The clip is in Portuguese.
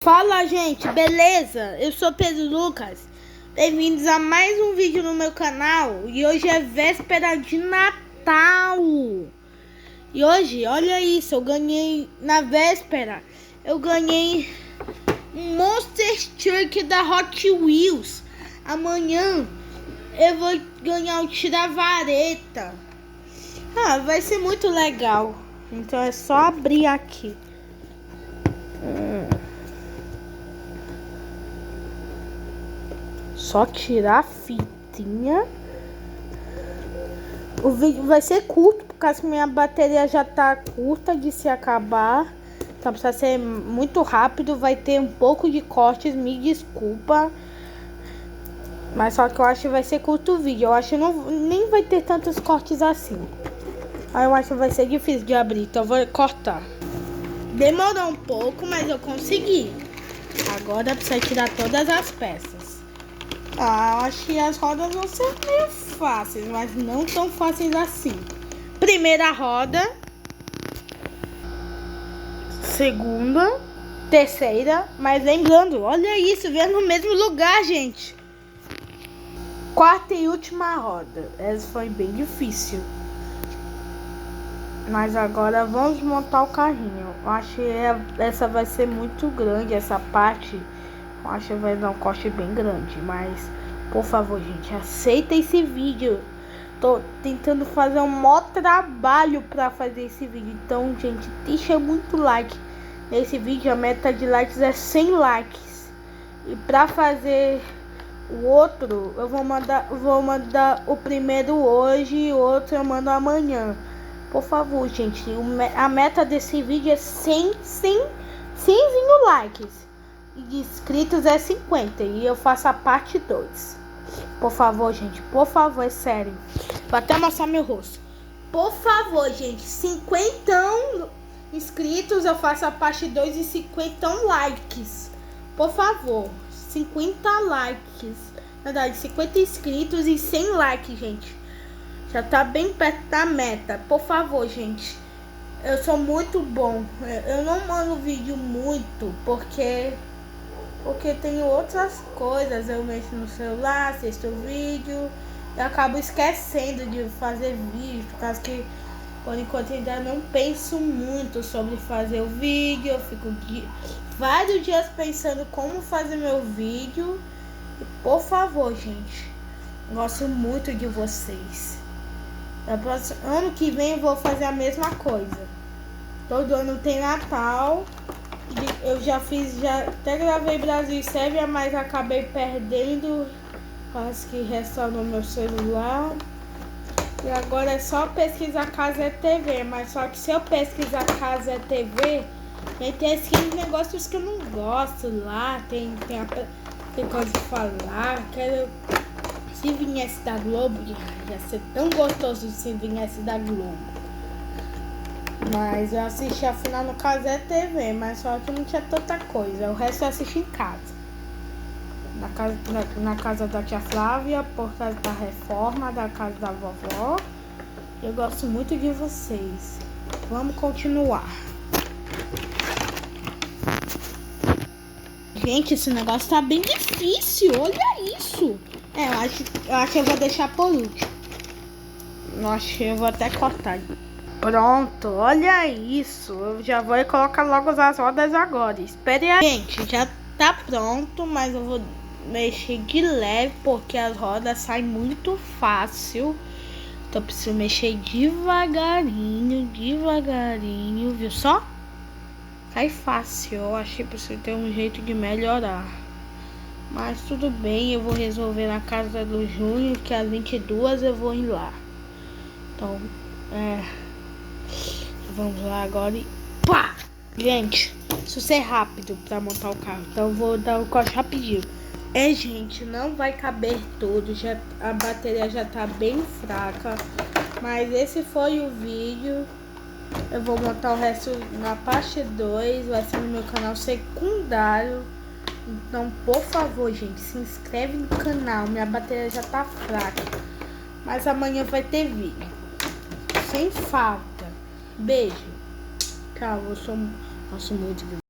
Fala, gente, beleza? Eu sou Pedro Lucas. Bem-vindos a mais um vídeo no meu canal. E hoje é véspera de Natal. E hoje, olha isso, eu ganhei na véspera. Eu ganhei um Monster Truck da Hot Wheels. Amanhã eu vou ganhar um tira-vareta. Vai ser muito legal. Então é só abrir aqui. Só tirar a fitinha. O vídeo vai ser curto, por causa que minha bateria já tá curta de se acabar. Então precisa ser muito rápido. Vai ter um pouco de cortes, me desculpa. Mas só que eu acho que vai ser curto o vídeo. Eu acho que nem vai ter tantos cortes assim. Aí eu acho que vai ser difícil de abrir, então eu vou cortar. Demorou um pouco, mas eu consegui. Agora precisa tirar todas as peças. Eu acho que as rodas vão ser meio fáceis, mas não tão fáceis assim. Primeira roda. Segunda. Terceira. Mas lembrando, olha isso, veio no mesmo lugar, gente. Quarta e última roda. Essa foi bem difícil. Mas agora vamos montar o carrinho. Eu acho que essa vai ser muito grande, essa parte. Eu acho que vai dar um corte bem grande. Mas, por favor, gente, aceita esse vídeo. Tô tentando fazer um maior trabalho pra fazer esse vídeo. Então, gente, deixa muito like nesse vídeo. A meta de likes é 100 likes. E pra fazer o outro, eu vou mandar o primeiro hoje e o outro eu mando amanhã. Por favor, gente, a meta desse vídeo é 100 likes. E de inscritos é 50. E eu faço a parte 2. Por favor, gente, por favor, é sério. Vou até mostrar meu rosto. Por favor, gente, 50 inscritos, eu faço a parte 2 e 50 likes. Por favor, 50 likes. Na verdade, 50 inscritos e 100 likes, gente. Já tá bem perto da meta. Por favor, gente. Eu sou muito bom. Eu não mando vídeo muito porque tenho outras coisas. Eu mexo no celular, assisto vídeo. Eu acabo esquecendo de fazer vídeo. Por causa que, por enquanto, ainda não penso muito sobre fazer o vídeo. Eu fico vários dias pensando como fazer meu vídeo. E, por favor, gente. Gosto muito de vocês. Ano que vem eu vou fazer a mesma coisa. Todo ano tem Natal. Eu já até gravei Brasil e Sérvia, mas acabei perdendo. Quase que restaurou meu celular. E agora é só pesquisar Casé TV. Mas só que se eu pesquisar Casé TV, tem esses negócios que eu não gosto lá. Tem coisa de falar. Se viesse da Globo, ia ser tão gostoso se viesse da Globo. Mas eu assisti a final no Casé TV, mas só que não tinha tanta coisa. O resto eu assisti em casa. Na casa da tia Flávia, por causa da reforma, da casa da vovó. Eu gosto muito de vocês. Vamos continuar. Gente, esse negócio tá bem difícil. Olha isso. Eu acho que eu vou deixar por último. Eu acho que eu vou até cortar. Pronto, olha isso. Eu já vou colocar logo as rodas agora. Espere aí. Gente, já tá pronto, mas eu vou mexer de leve porque as rodas saem muito fácil. Então eu preciso mexer devagarinho, viu só? Sai fácil. Eu achei que preciso ter um jeito de melhorar. Mas tudo bem, eu vou resolver na casa do Júnior, que às 22 eu vou ir lá. Então, vamos lá agora e pá! Gente, isso ser rápido pra montar o carro. Então eu vou dar um corte rapidinho. Gente, não vai caber tudo. A bateria já tá bem fraca. Mas esse foi o vídeo. Eu vou montar o resto na parte 2. Vai ser no meu canal secundário. Então, por favor, gente, se inscreve no canal. Minha bateria já tá fraca. Mas amanhã vai ter vídeo. Sem falta. Beijo. Tchau, eu gosto muito de